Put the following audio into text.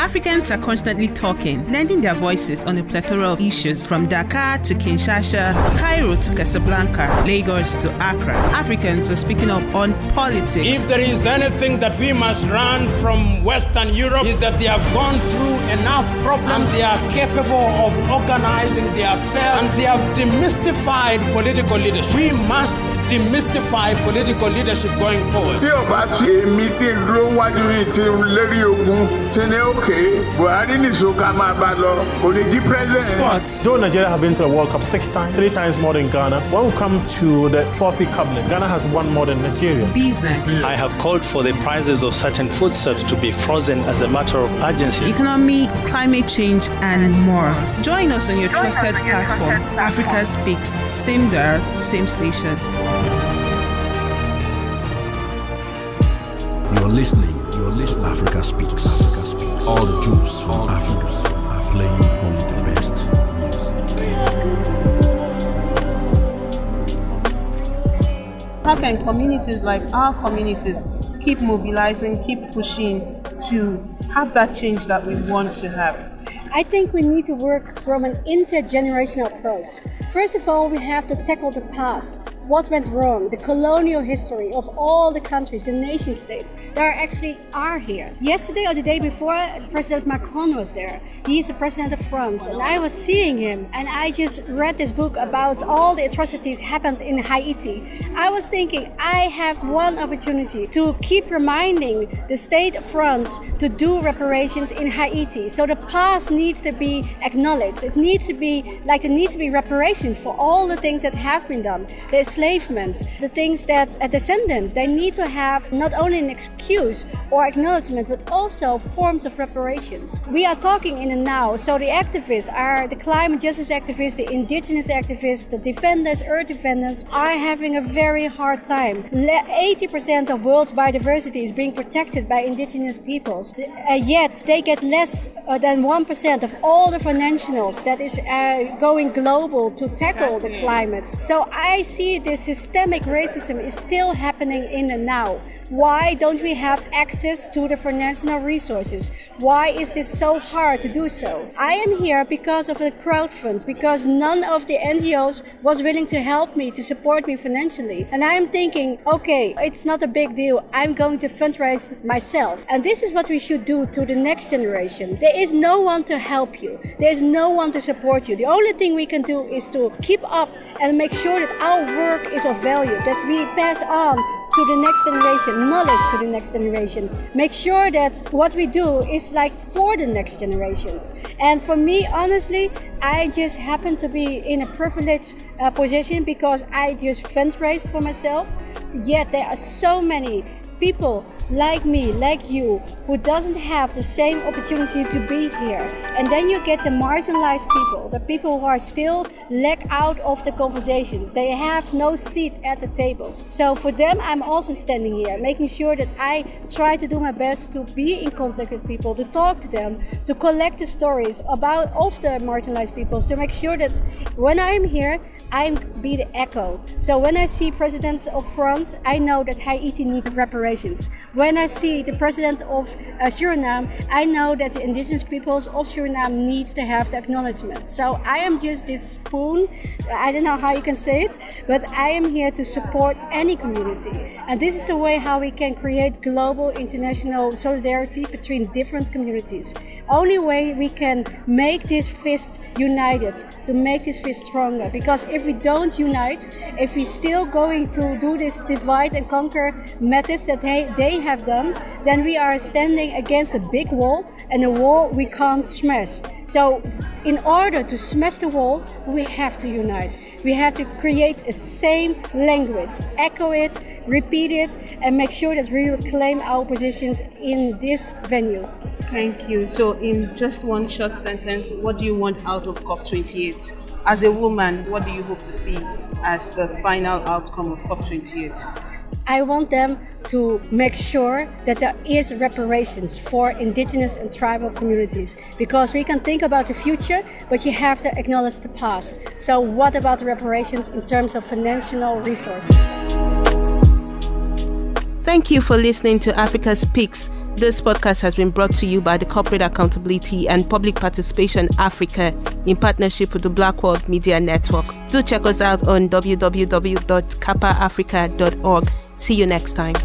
Africans are constantly talking, lending their voices on a plethora of issues from Dakar to Kinshasa, Cairo to Casablanca, Lagos to Accra. Africans are speaking up on politics. If there is anything that we must learn from Western Europe, is that they have gone through enough problems, they are capable of organizing their affairs, and they have demystified political leadership. We must demystify political leadership going forward. Tí ó bá ṣe meeting dúró wájú yìí tí lérí ogun tí ní òkè Buhari nìṣó ká máa bá lọ kò ní di president. Sports. Though Nigeria have been to the World Cup 6 times, 3 times more than Ghana, when we come to the trophy cabinet, Ghana has won more than Nigeria. Business. I have called for the prices of certain foodstuffs to be frozen as a matter of urgency. Economy, climate change, and more. Join us on your trusted platform, Africa Speaks. Same dial, same station. You're listening. Africa Speaks. All the Jews from Africa are playing only the best music. How can communities like our communities keep mobilizing, keep pushing to have that change that we want to have? I think we need to work from an intergenerational approach. First of all, we have to tackle the past. What went wrong, the colonial history of all the countries, the nation states that are here. Yesterday or the day before, President Macron was there. He is the president of France, and I was seeing him, and I just read this book about all the atrocities happened in Haiti. I was thinking, I have one opportunity to keep reminding the state of France to do reparations in Haiti. So the past needs to be acknowledged. It needs to be like there needs to be reparation for all the things that have been done. The enslavement, the things that descendants, they need to have not only an excuse or acknowledgement, but also forms of reparations. We are talking in the now, so the activists are the climate justice activists, the indigenous activists, the defenders, earth defenders are having a very hard time. 80% of world's biodiversity is being protected by indigenous peoples, yet they get less than 1% of all the financials that is going global to tackle the climate. So I see this systemic racism is still happening in the now. Why don't we have access to the financial resources? Why is this so hard to do so? I am here because of a crowdfund, because none of the NGOs was willing to help me, to support me financially. And I am thinking, okay, it's not a big deal. I'm going to fundraise myself. And this is what we should do to the next generation. There is no one to help you. There is no one to support you. The only thing we can do is to keep up and make sure that our work is of value, that we pass on to the next generation, knowledge to the next generation. Make sure that what we do is like for the next generations. And for me, honestly, I just happen to be in a privileged position because I just fundraised for myself. Yet there are so many people like me, like you, who doesn't have the same opportunity to be here. And then you get the marginalized people, the people who are still left out of the conversations. They have no seat at the tables. So for them, I'm also standing here, making sure that I try to do my best to be in contact with people, to talk to them, to collect the stories of the marginalized peoples, to make sure that when I'm here, I be the echo. So when I see presidents of France, I know that Haiti needs reparations. When I see the president of Suriname, I know that the indigenous peoples of Suriname needs to have the acknowledgement. So I am just this spoon, I don't know how you can say it, but I am here to support any community. And this is the way how we can create global international solidarity between different communities. Only way we can make this fist united, to make this fist stronger. Because if we don't unite, if we're still going to do this divide and conquer methods that they have done, then we are standing against a big wall, and a wall we can't smash. So in order to smash the wall, we have to unite. We have to create a same language, echo it, repeat it, and make sure that we reclaim our positions in this venue. Thank you. So in just one short sentence, what do you want out of COP28? As a woman, what do you hope to see as the final outcome of COP28? I want them to make sure that there is reparations for indigenous and tribal communities, because we can think about the future, but you have to acknowledge the past. So what about the reparations in terms of financial resources? Thank you for listening to Africa Speaks. This podcast has been brought to you by the Corporate Accountability and Public Participation Africa in partnership with the Black World Media Network. Do check us out on www.kappaafrica.org. See you next time.